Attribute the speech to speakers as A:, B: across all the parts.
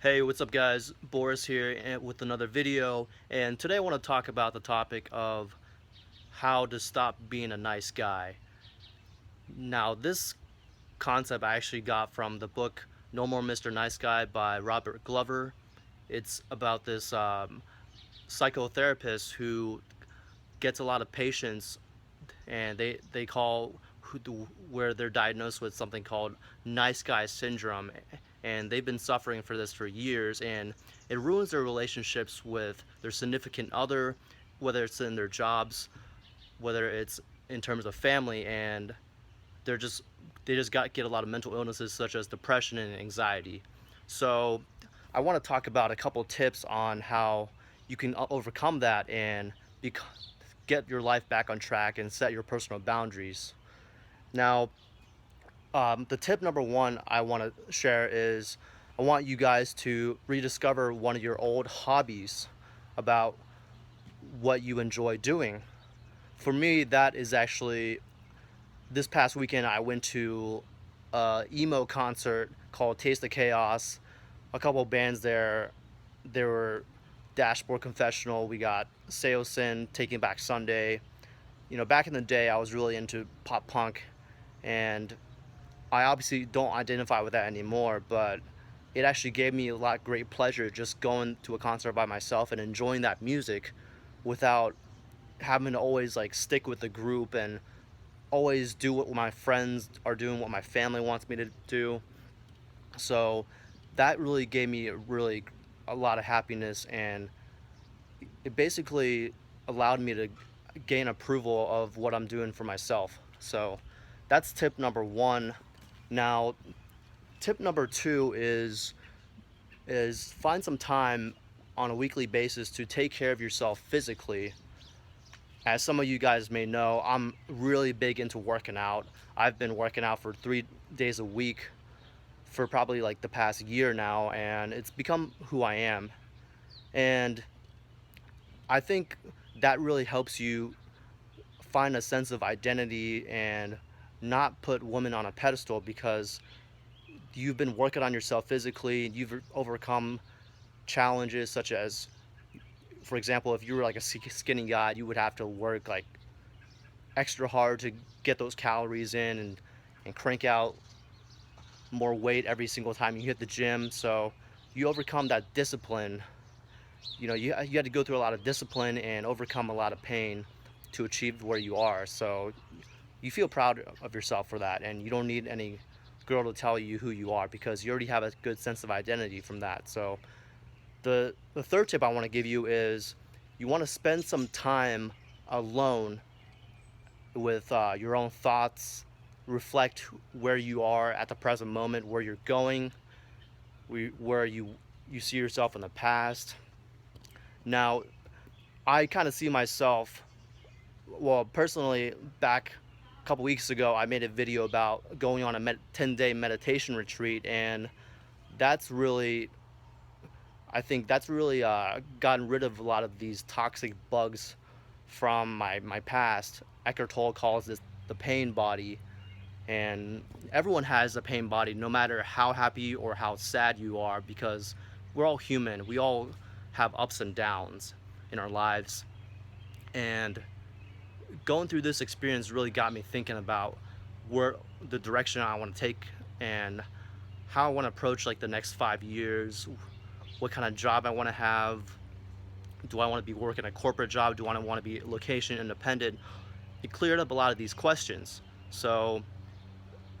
A: Hey, what's up guys? Boris here with another video, and today I want to talk about the topic of how to stop being a nice guy. Now, this concept I actually got from the book No More Mr. Nice Guy by Robert Glover. It's about this psychotherapist who gets a lot of patients, and they call where they're diagnosed with something called nice guy syndrome, and they've been suffering for this for years, and it ruins their relationships with their significant other, whether it's in their jobs, whether it's in terms of family, and they're just they just get a lot of mental illnesses such as depression and anxiety. So I want to talk about a couple tips on how you can overcome that and get your life back on track and set your personal boundaries. Now, the tip number one I want to share is I want you guys to rediscover one of your old hobbies about what you enjoy doing. For me, that is actually this past weekend I went to a emo concert called Taste of Chaos. A couple of bands there. There were Dashboard Confessional. We got Seosin, Taking Back Sunday. You know, back in the day, I was really into pop punk, and I obviously don't identify with that anymore, but it actually gave me a lot of great pleasure just going to a concert by myself and enjoying that music without having to always like stick with the group and always do what my friends are doing, what my family wants me to do. So that really gave me a lot of happiness, and it basically allowed me to gain approval of what I'm doing for myself. So that's tip number one. Now, tip number two is find some time on a weekly basis to take care of yourself physically. As some of you guys may know, I'm really big into working out. I've been working out for 3 days a week for probably like the past year now, and it's become who I am. And I think that really helps you find a sense of identity and not put women on a pedestal, because you've been working on yourself physically, you've overcome challenges such as, for example, if you were like a skinny guy, you would have to work like extra hard to get those calories in and crank out more weight every single time you hit the gym. So you overcome that discipline. You know, you had to go through a lot of discipline and overcome a lot of pain to achieve where you are. So you feel proud of yourself for that, and you don't need any girl to tell you who you are, because you already have a good sense of identity from that. So the third tip I want to give you is you want to spend some time alone with your own thoughts, reflect where you are at the present moment, where you're going, where you see yourself in the past. Now, I kind of see myself, well, personally, back a couple weeks ago, I made a video about going on a 10-day meditation retreat, and that's really, I think that's really gotten rid of a lot of these toxic bugs from my past. Eckhart Tolle calls this the pain body, and everyone has a pain body, no matter how happy or how sad you are, because we're all human. We all have ups and downs in our lives, and going through this experience really got me thinking about where the direction I want to take and how I want to approach like the next 5 years, what kind of job I want to have. Do I want to be working a corporate job? Do I want to be location independent? It cleared up a lot of these questions. So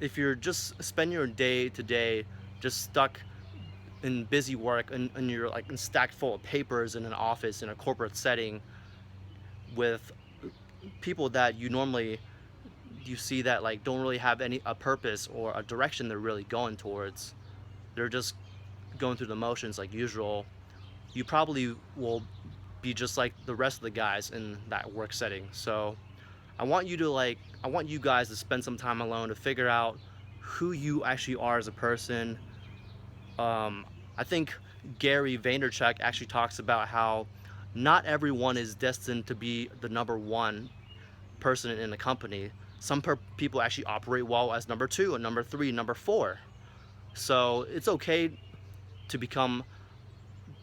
A: if you're just spending your day to day just stuck in busy work, and you're like stacked full of papers in an office in a corporate setting with people that you see that like don't really have a purpose or a direction they're really going towards, they're just going through the motions like usual, you probably will be just like the rest of the guys in that work setting. So I want you guys to spend some time alone to figure out who you actually are as a person. I think Gary Vaynerchuk actually talks about how not everyone is destined to be the number one person in the company. Some people actually operate well as number two and number three, number four. So it's okay to become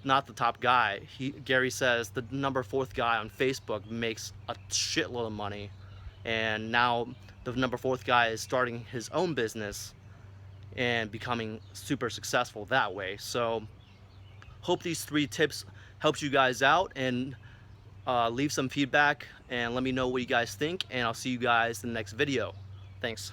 A: not the top guy. Gary says the number 4th guy on Facebook makes a shitload of money, and now the number 4th guy is starting his own business and becoming super successful that way. So hope these 3 tips helps you guys out, and leave some feedback and let me know what you guys think, and I'll see you guys in the next video. Thanks.